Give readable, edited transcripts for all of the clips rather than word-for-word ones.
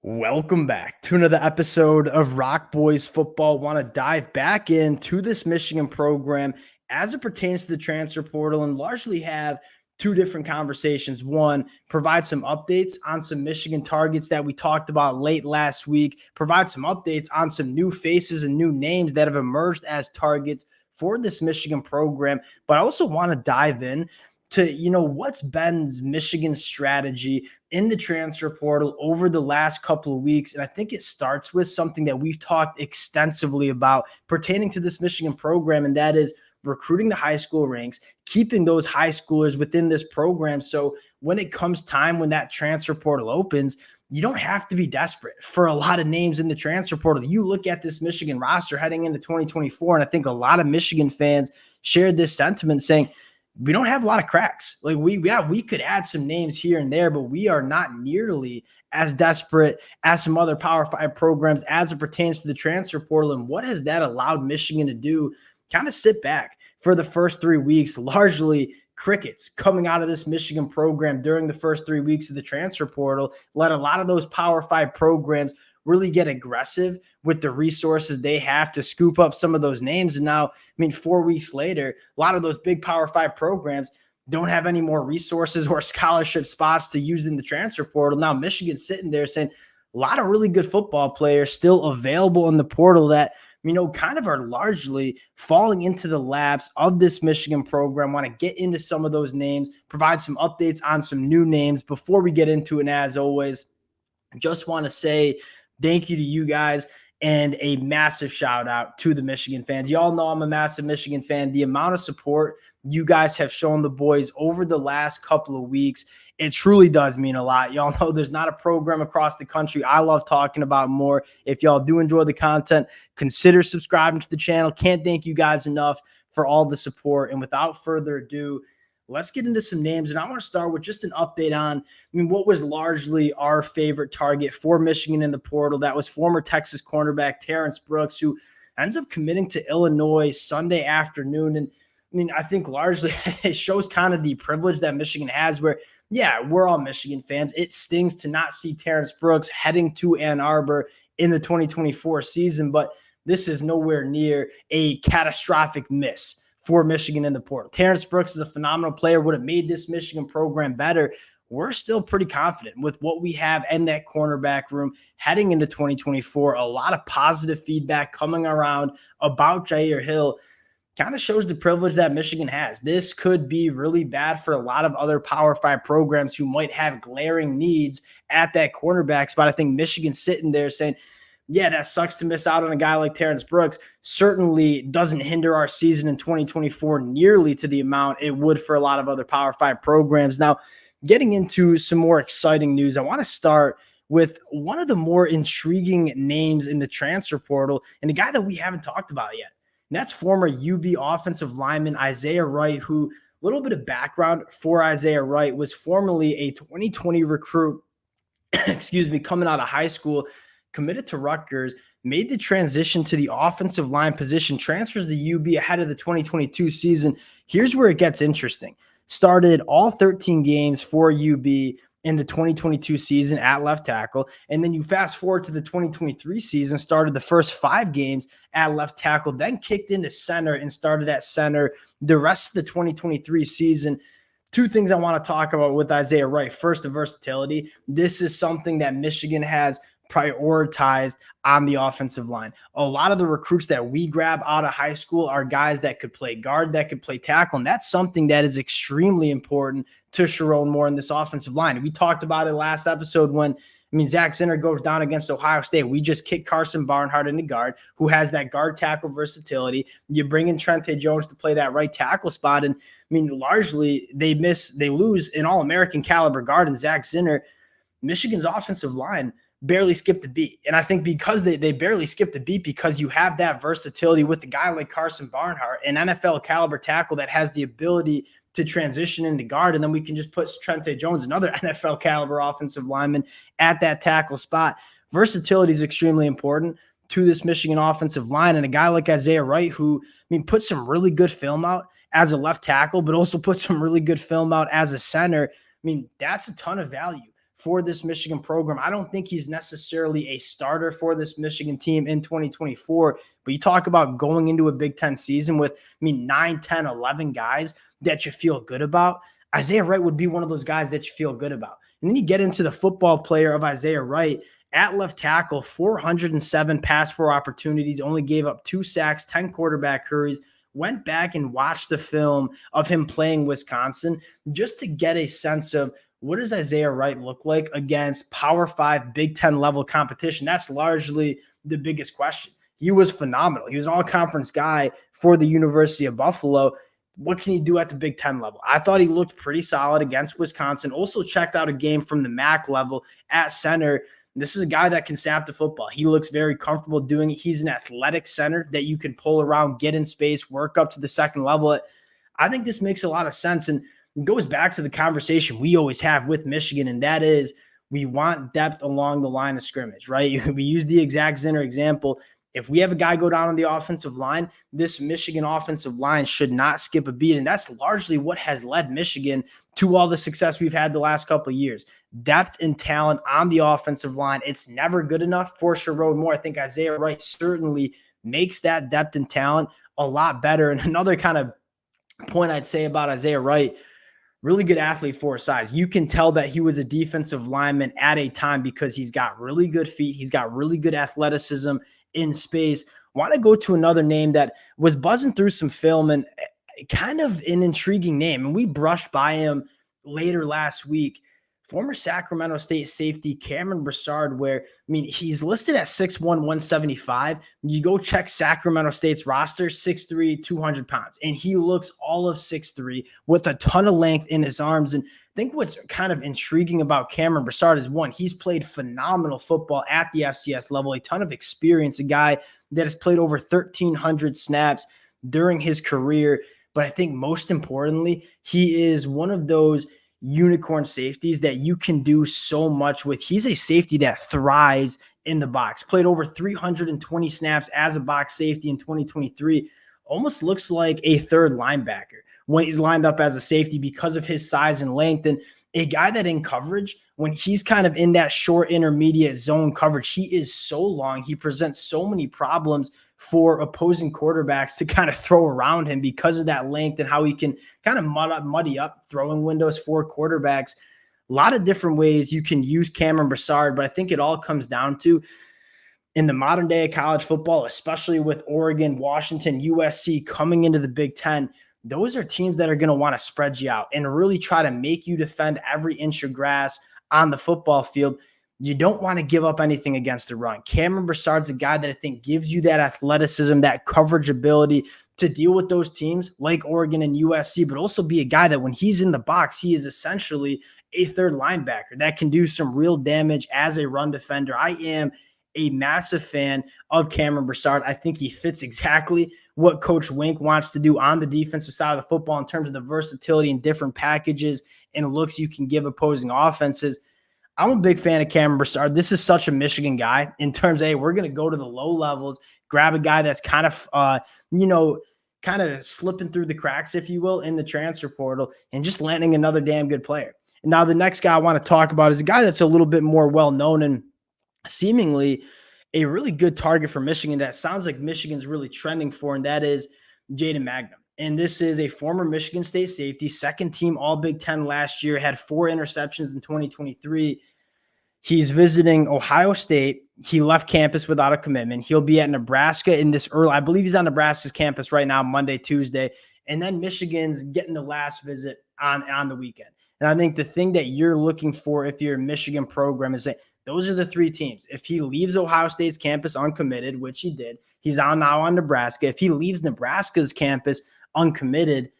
Welcome back to another episode of Rock Boys Football. Want to dive back into this Michigan program as it pertains to the transfer portal and largely have two different conversations. One, provide some updates on some Michigan targets that we talked about late last week, provide some updates on some new faces and new names that have emerged as targets for this Michigan program. But I also want to dive in to, what's been Michigan's strategy in the transfer portal over the last couple of weeks. And I think it starts with something that we've talked extensively about pertaining to this Michigan program, and that is recruiting the high school ranks, keeping those high schoolers within this program. So when it comes time when that transfer portal opens, you don't have to be desperate for a lot of names in the transfer portal. You look at this Michigan roster heading into 2024, and I think a lot of Michigan fans shared this sentiment saying, we don't have a lot of cracks. Like we could add some names here and there, but we are not nearly as desperate as some other Power 5 programs as it pertains to the transfer portal. And what has that allowed Michigan to do? Kind of sit back for the first 3 weeks, largely crickets coming out of this Michigan program during the first 3 weeks of the transfer portal. Let a lot of those Power 5 programs really get aggressive with the resources they have to scoop up some of those names. And now, 4 weeks later, a lot of those big Power 5 programs don't have any more resources or scholarship spots to use in the transfer portal. Now Michigan's sitting there saying a lot of really good football players still available in the portal that, kind of are largely falling into the laps of this Michigan program. Want to get into some of those names, provide some updates on some new names before we get into it. And as always, just want to say thank you to you guys and a massive shout out to the Michigan fans. Y'all know I'm a massive Michigan fan. The amount of support you guys have shown the boys over the last couple of weeks, it truly does mean a lot. Y'all know there's not a program across the country I love talking about more. If y'all do enjoy the content, consider subscribing to the channel. Can't thank you guys enough for all the support. And without further ado, let's get into some names. And I want to start with just an update on, what was largely our favorite target for Michigan in the portal. That was former Texas cornerback Terrence Brooks, who ends up committing to Illinois Sunday afternoon. And I think largely it shows kind of the privilege that Michigan has where, yeah, we're all Michigan fans. It stings to not see Terrence Brooks heading to Ann Arbor in the 2024 season, but this is nowhere near a catastrophic miss for Michigan in the portal. Terrence Brooks is a phenomenal player, would have made this Michigan program better. We're still pretty confident with what we have in that cornerback room heading into 2024. A lot of positive feedback coming around about Jair Hill. Kind of shows the privilege that Michigan has. This could be really bad for a lot of other Power 5 programs who might have glaring needs at that cornerback spot. I think Michigan's sitting there saying, yeah, that sucks to miss out on a guy like Terrence Brooks. Certainly doesn't hinder our season in 2024 nearly to the amount it would for a lot of other Power 5 programs. Now, getting into some more exciting news, I want to start with one of the more intriguing names in the transfer portal and a guy that we haven't talked about yet. And that's former UB offensive lineman Isaiah Wright, who, a little bit of background for Isaiah Wright, was formerly a 2020 recruit, coming out of high school, committed to Rutgers, made the transition to the offensive line position, transfers to UB ahead of the 2022 season. Here's where it gets interesting. Started all 13 games for UB in the 2022 season at left tackle. And then you fast forward to the 2023 season, started the first 5 games at left tackle, then kicked into center and started at center the rest of the 2023 season. Two things I want to talk about with Isaiah Wright. First, the versatility. This is something that Michigan has prioritized on the offensive line. A lot of the recruits that we grab out of high school are guys that could play guard, that could play tackle, and that's something that is extremely important to Sherrone Moore in this offensive line. We talked about it last episode when, Zach Zinner goes down against Ohio State. We just kick Carson Barnhart into guard, who has that guard tackle versatility. You bring in Trente Jones to play that right tackle spot, and largely they lose an All-American caliber guard in Zach Zinner. Michigan's offensive line barely skipped a beat. And I think because they barely skipped a beat because you have that versatility with a guy like Carson Barnhart, an NFL caliber tackle that has the ability to transition into guard. And then we can just put Trente Jones, another NFL caliber offensive lineman, at that tackle spot. Versatility is extremely important to this Michigan offensive line. And a guy like Isaiah Wright, who, put some really good film out as a left tackle, but also put some really good film out as a center. That's a ton of value for this Michigan program. I don't think he's necessarily a starter for this Michigan team in 2024, but you talk about going into a Big Ten season with, 9, 10, 11 guys that you feel good about. Isaiah Wright would be one of those guys that you feel good about. And then you get into the football player of Isaiah Wright at left tackle, 407 pass pro opportunities, only gave up 2 sacks, 10 quarterback hurries. Went back and watched the film of him playing Wisconsin just to get a sense of what does Isaiah Wright look like against Power 5 Big Ten level competition. That's largely the biggest question. He was phenomenal. He was an all-conference guy for the University of Buffalo. What can he do at the Big Ten level? I thought he looked pretty solid against Wisconsin. Also checked out a game from the MAC level at center. This is a guy that can snap the football. He looks very comfortable doing it. He's an athletic center that you can pull around, get in space, work up to the second level. I think this makes a lot of sense, and it goes back to the conversation we always have with Michigan, and that is we want depth along the line of scrimmage, right? We use the exact center example. If we have a guy go down on the offensive line, this Michigan offensive line should not skip a beat, and that's largely what has led Michigan to all the success we've had the last couple of years. Depth and talent on the offensive line. It's never good enough for Sherrone Moore. I think Isaiah Wright certainly makes that depth and talent a lot better. And another kind of point I'd say about Isaiah Wright, really good athlete for his size. You can tell that he was a defensive lineman at a time because he's got really good feet. He's got really good athleticism in space. Want to go to another name that was buzzing through some film and kind of an intriguing name. And we brushed by him later last week. Former Sacramento State safety Cameron Brard, where, he's listed at 6'1", 175. You go check Sacramento State's roster, 6'3", 200 pounds. And he looks all of 6'3", with a ton of length in his arms. And I think what's kind of intriguing about Cameron Brard is, one, he's played phenomenal football at the FCS level, a ton of experience, a guy that has played over 1,300 snaps during his career. But I think most importantly, he is one of those unicorn safeties that you can do so much with. He's a safety that thrives in the box. Played over 320 snaps as a box safety in 2023. Almost looks like a third linebacker when he's lined up as a safety because of his size and length. And a guy that in coverage, when he's kind of in that short intermediate zone coverage, he is so long. He presents so many problems for opposing quarterbacks to kind of throw around him because of that length and how he can kind of muddy up throwing windows for quarterbacks. A lot of different ways you can use Cameron Brard, but I think it all comes down to, in the modern day of college football, especially with Oregon, Washington, USC coming into the Big Ten, those are teams that are going to want to spread you out and really try to make you defend every inch of grass on the football field. You don't want to give up anything against the run. Cameron Broussard's a guy that I think gives you that athleticism, that coverage ability to deal with those teams like Oregon and USC, but also be a guy that when he's in the box, he is essentially a third linebacker that can do some real damage as a run defender. I am a massive fan of Cameron Broussard. I think he fits exactly what Coach Wink wants to do on the defensive side of the football in terms of the versatility and different packages and looks you can give opposing offenses. I'm a big fan of Cameron Broussard. This is such a Michigan guy in terms of, hey, we're going to go to the low levels, grab a guy that's kind of, kind of slipping through the cracks, if you will, in the transfer portal and just landing another damn good player. And now the next guy I want to talk about is a guy that's a little bit more well-known and seemingly a really good target for Michigan that sounds like Michigan's really trending for, and that is Jayden Mangham. And this is a former Michigan State safety, second team All Big Ten last year, had 4 interceptions in 2023. He's visiting Ohio State. He left campus without a commitment. He'll be at Nebraska in this early, I believe he's on Nebraska's campus right now, Monday, Tuesday. And then Michigan's getting the last visit on the weekend. And I think the thing that you're looking for if you're a Michigan program is that those are the 3 teams. If he leaves Ohio State's campus uncommitted, which he did, he's now on Nebraska. If he leaves Nebraska's campus uncommitted,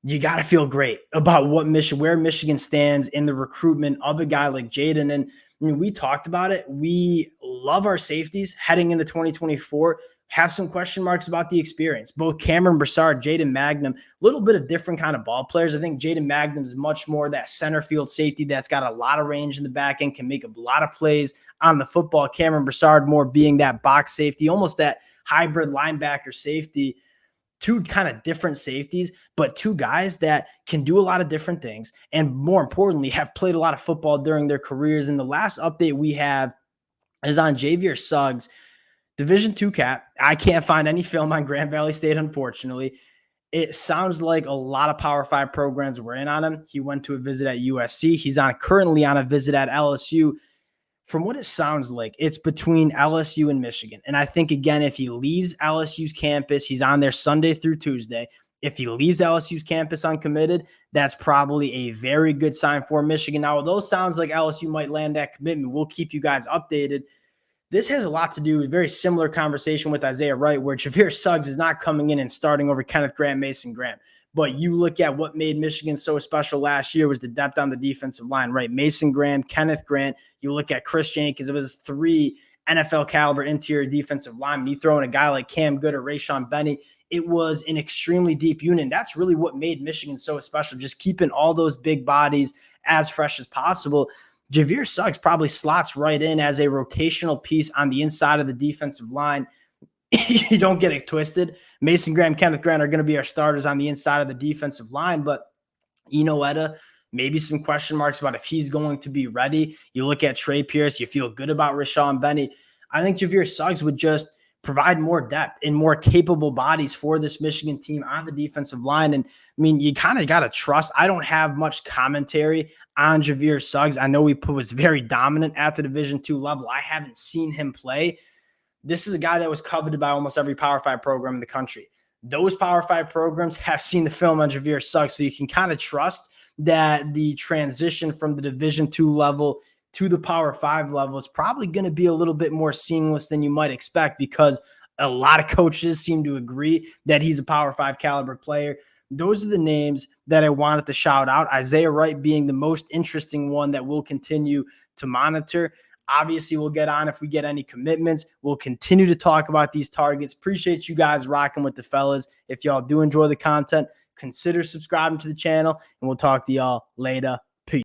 you got to feel great about where Michigan stands in the recruitment of a guy like Jayden. And we talked about it. We love our safeties heading into 2024. Have some question marks about the experience. Both Cameron Broussard, Jayden Mangham, a little bit of different kind of ball players. I think Jayden Mangham is much more that center field safety that's got a lot of range in the back end, can make a lot of plays on the football. Cameron Broussard more being that box safety, almost that hybrid linebacker safety. two kind of different safeties, but two guys that can do a lot of different things. And more importantly, have played a lot of football during their careers. And the last update we have is on Javier Suggs, Division II cap. I can't find any film on Grand Valley State, unfortunately. It sounds like a lot of Power 5 programs were in on him. He went to a visit at USC. He's currently on a visit at LSU. From what it sounds like, it's between LSU and Michigan. And I think, again, if he leaves LSU's campus, he's on there Sunday through Tuesday. If he leaves LSU's campus uncommitted, that's probably a very good sign for Michigan. Now, although it sounds like LSU might land that commitment, we'll keep you guys updated. This has a lot to do with very similar conversation with Isaiah Wright, where Javier Suggs is not coming in and starting over Kenneth Grant, Mason Graham. But you look at what made Michigan so special last year was the depth on the defensive line, right? Mason Graham, Kenneth Grant. You look at Chris Jenkins. It was 3 NFL caliber interior defensive linemen. You throw in a guy like Cam Good or Rayshon Benny. It was an extremely deep unit. And that's really what made Michigan so special, just keeping all those big bodies as fresh as possible. Javier Suggs probably slots right in as a rotational piece on the inside of the defensive line. You don't get it twisted. Mason Graham, Kenneth Grant are going to be our starters on the inside of the defensive line, but Etta, maybe some question marks about if he's going to be ready. You look at Trey Pierce, you feel good about Rayshon Benny. I think Javier Suggs would just provide more depth and more capable bodies for this Michigan team on the defensive line. And I mean, you kind of got to trust. I don't have much commentary on Javier Suggs. I know he was very dominant at the Division II level. I haven't seen him play. This is a guy that was coveted by almost every Power 5 program in the country. Those Power 5 programs have seen the film on Javier Suggs, so you can kind of trust that the transition from the Division II level to the Power 5 level is probably going to be a little bit more seamless than you might expect, because a lot of coaches seem to agree that he's a Power 5 caliber player. Those are the names that I wanted to shout out. Isaiah Wright being the most interesting one that we'll continue to monitor. Obviously, we'll get on if we get any commitments. We'll continue to talk about these targets. Appreciate you guys rocking with the fellas. If y'all do enjoy the content, consider subscribing to the channel, and we'll talk to y'all later.